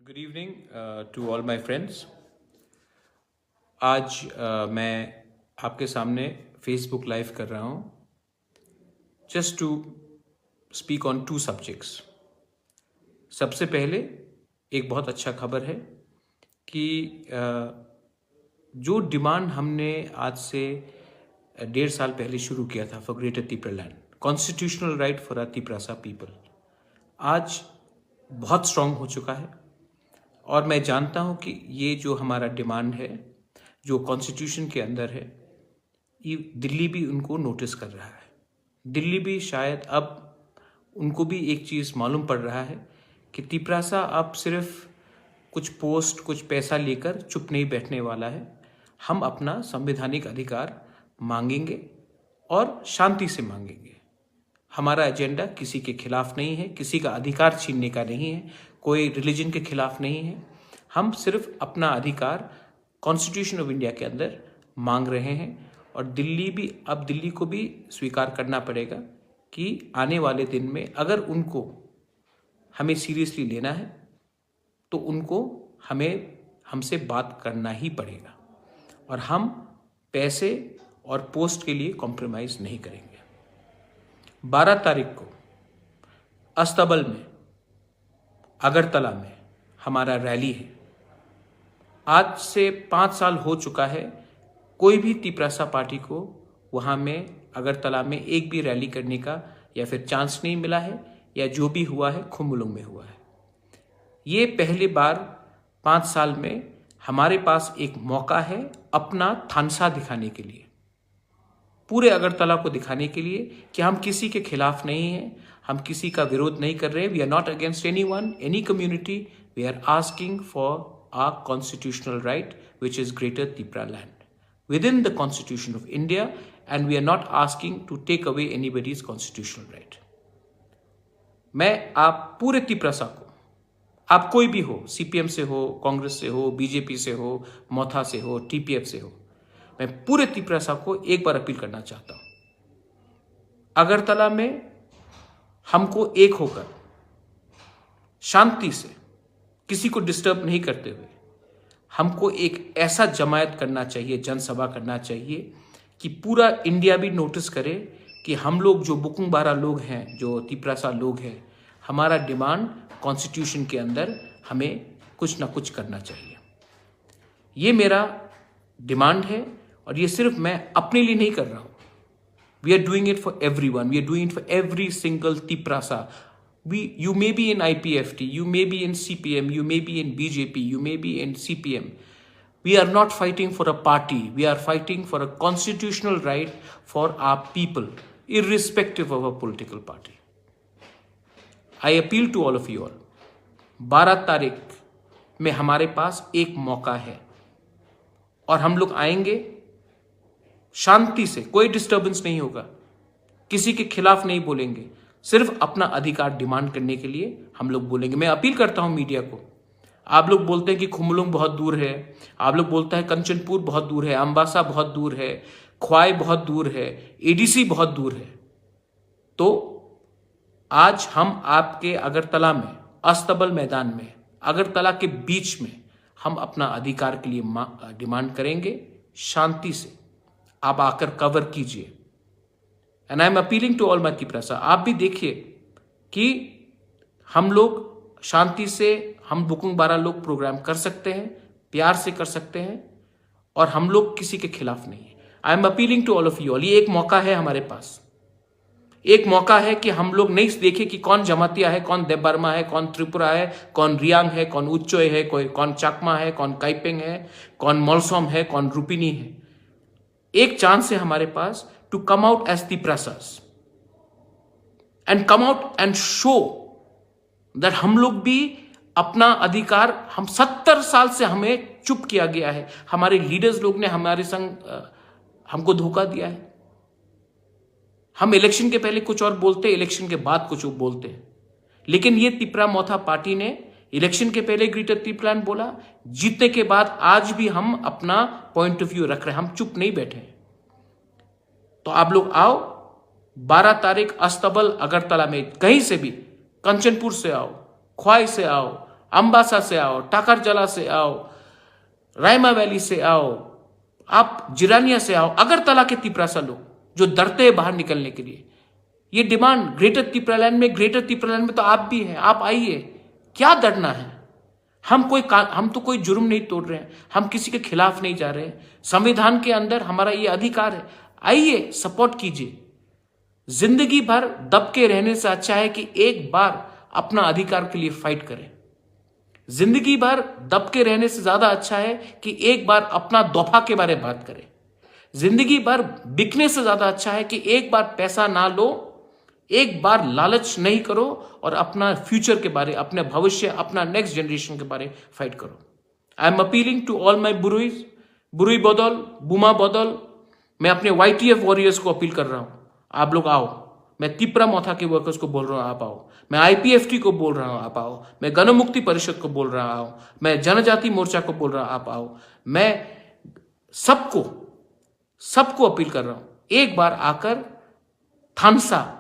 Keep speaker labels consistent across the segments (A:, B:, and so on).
A: Good evening to all my friends. आज मैं आपके सामने फेसबुक लाइव कर रहा हूँ just to speak on two subjects. सबसे पहले एक बहुत अच्छा खबर है कि जो डिमांड हमने आज से 1.5 साल पहले शुरू किया था for greater Tipra land, constitutional right for Tiprasa people, आज बहुत स्ट्रांग हो चुका है। और मैं जानता हूं कि ये जो हमारा डिमांड है, जो कॉन्स्टिट्यूशन के अंदर है, ये दिल्ली भी उनको नोटिस कर रहा है। दिल्ली भी शायद अब उनको भी एक चीज़ मालूम पड़ रहा है कि तिपरासा अब सिर्फ कुछ पोस्ट, कुछ पैसा लेकर चुप नहीं बैठने वाला है। हम अपना संवैधानिक अधिकार मांगेंगे और शांति से मांगेंगे। हमारा एजेंडा किसी के खिलाफ नहीं है, किसी का अधिकार छीनने का नहीं है, कोई रिलीजन के खिलाफ नहीं है। हम सिर्फ अपना अधिकार कॉन्स्टिट्यूशन ऑफ इंडिया के अंदर मांग रहे हैं। और दिल्ली को भी स्वीकार करना पड़ेगा कि आने वाले दिन में अगर उनको हमें सीरियसली लेना है तो उनको हमसे बात करना ही पड़ेगा। और हम पैसे और पोस्ट के लिए कॉम्प्रोमाइज़ नहीं करेंगे। 12 तारीख को अस्तबल में, अगरतला में हमारा रैली है। आज से 5 साल हो चुका है, कोई भी तिपरासा पार्टी को वहाँ में अगरतला में एक भी रैली करने का या फिर चांस नहीं मिला है, या जो भी हुआ है खुम्बुलुंग में हुआ है। ये पहली बार 5 साल में हमारे पास एक मौका है अपना थानसा दिखाने के लिए, पूरे अगरतला को दिखाने के लिए कि हम किसी के खिलाफ नहीं हैं, हम किसी का विरोध नहीं कर रहे। We are not against anyone, any community. We are asking for our constitutional right, which is Greater Tipra land within the Constitution of India, and we are not asking to take away anybody's constitutional right. मैं आप पूरे तिपरासा को, आप कोई भी हो, CPM से हो, कांग्रेस से हो, बीजेपी से हो, मोथा से हो, टीपीएफ से हो, मैं पूरे तिपरासा को एक बार अपील करना चाहता हूं। अगरतला में हमको एक होकर शांति से, किसी को डिस्टर्ब नहीं करते हुए, हमको एक ऐसा जमायत करना चाहिए, जनसभा करना चाहिए कि पूरा इंडिया भी नोटिस करे कि हम लोग जो बुकुंबारा लोग हैं, जो तिपरासा लोग हैं, हमारा डिमांड कॉन्स्टिट्यूशन के अंदर हमें कुछ ना कुछ करना चाहिए। ये मेरा डिमांड है और ये सिर्फ मैं अपने लिए नहीं कर रहा हूँ। We are doing it for everyone, we are doing it for every single Tiprasa. You may be in IPFT, you may be in CPM, you may be in BJP, you may be in CPM. We are not fighting for a party. We are fighting for a constitutional right for our people, irrespective of a political party. I appeal to all of you all. 12 तारीख में हमारे पास एक मौका है और हम लोग आएंगे शांति से, कोई डिस्टर्बेंस नहीं होगा, किसी के खिलाफ नहीं बोलेंगे, सिर्फ अपना अधिकार डिमांड करने के लिए हम लोग बोलेंगे। मैं अपील करता हूं मीडिया को। आप लोग बोलते हैं कि खुम्बुलुंग बहुत दूर है, आप लोग बोलते हैं कंचनपुर बहुत दूर है, अम्बासा बहुत दूर है, ख्वाई बहुत दूर है, एडीसी बहुत दूर है। तो आज हम आपके अगरतला में, अस्तबल मैदान में, अगरतला के बीच में हम अपना अधिकार के लिए डिमांड करेंगे शांति से। आप आकर कवर कीजिए। And I am appealing to all my Tiprasa, आप भी देखिए कि हम लोग शांति से, हम बुकुंबारा लोग प्रोग्राम कर सकते हैं, प्यार से कर सकते हैं, और हम लोग किसी के खिलाफ नहीं है। I am appealing to all of you all. ये एक मौका है हमारे पास, एक मौका है कि हम लोग नहीं देखे कि कौन जमातिया है, कौन देवबर्मा है, कौन त्रिपुरा है, कौन रियांग है, कौन उच्चोय है, कौन चाकमा है, कौन काइपेंग है, कौन मोलसोम है, कौन रूपिनी है। एक चांस है हमारे पास to come out as Tiprasas and come out and show that हम लोग भी अपना अधिकार, हम 70 साल से हमें चुप किया गया है, हमारे लीडर्स लोग ने हमारे संग हमको धोखा दिया है। हम इलेक्शन के पहले कुछ और बोलते, इलेक्शन के बाद कुछ और बोलते हैं, लेकिन ये तिपरा मोथा पार्टी ने इलेक्शन के पहले ग्रेटर तिपरा लैंड बोला, जीतने के बाद आज भी हम अपना पॉइंट ऑफ व्यू रख रहे हैं, हम चुप नहीं बैठे हैं। तो आप लोग आओ, 12 तारीख अस्तबल अगरतला में, कहीं से भी, कंचनपुर से आओ, ख्वाई से आओ, अम्बासा से आओ, टाकरजला से आओ, रायमा वैली से आओ, आप जिरानिया से आओ, अगरतला के तिपरासा लोग जो डरते हैं बाहर निकलने के लिए, ये डिमांड ग्रेटर तिपरालैंड में, ग्रेटर तिपरालैंड में तो आप भी हैं, आप आइए, क्या डरना है? हम तो कोई जुर्म नहीं तोड़ रहे हैं, हम किसी के खिलाफ नहीं जा रहे हैं, संविधान के अंदर हमारा ये अधिकार है, आइए सपोर्ट कीजिए। जिंदगी भर दब के रहने से अच्छा है कि एक बार अपना अधिकार के लिए फाइट करें। जिंदगी भर दब के रहने से ज्यादा अच्छा है कि एक बार अपना दफा के बारे में बात करें। जिंदगी भर बिकने से ज्यादा अच्छा है कि एक बार पैसा ना लो, एक बार लालच नहीं करो और अपना फ्यूचर के बारे, अपने भविष्य, अपना नेक्स्ट जनरेशन के बारे फाइट करो। I am appealing to all my बुरुईज, बुरुई बदौल, बुमा बदौल, मैं अपने YTF वॉरियर्स को अपील कर रहा हूं, आप लोग आओ। मैं तिपरा मोथा के वर्कर्स को बोल रहा हूं, आप आओ। मैं IPFT को बोल रहा हूं, आप आओ। मैं गणमुक्ति परिषद को बोल रहा हूं, मैं जनजाति मोर्चा को बोल रहा हूं, आप आओ। मैं सबको अपील कर रहा हूं, एक बार आकर थानसा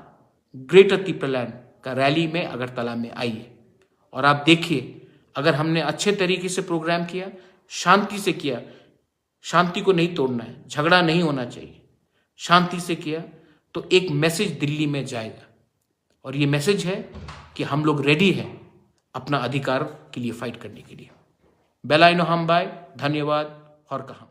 A: ग्रेटर तिपरालैंड का रैली में अगरतला में आइए और आप देखिए, अगर हमने अच्छे तरीके से प्रोग्राम किया, शांति से किया, शांति को नहीं तोड़ना है, झगड़ा नहीं होना चाहिए, शांति से किया तो एक मैसेज दिल्ली में जाएगा और ये मैसेज है कि हम लोग रेडी हैं अपना अधिकार के लिए फाइट करने के लिए। बेलाइनो हम बाय, धन्यवाद और कहा।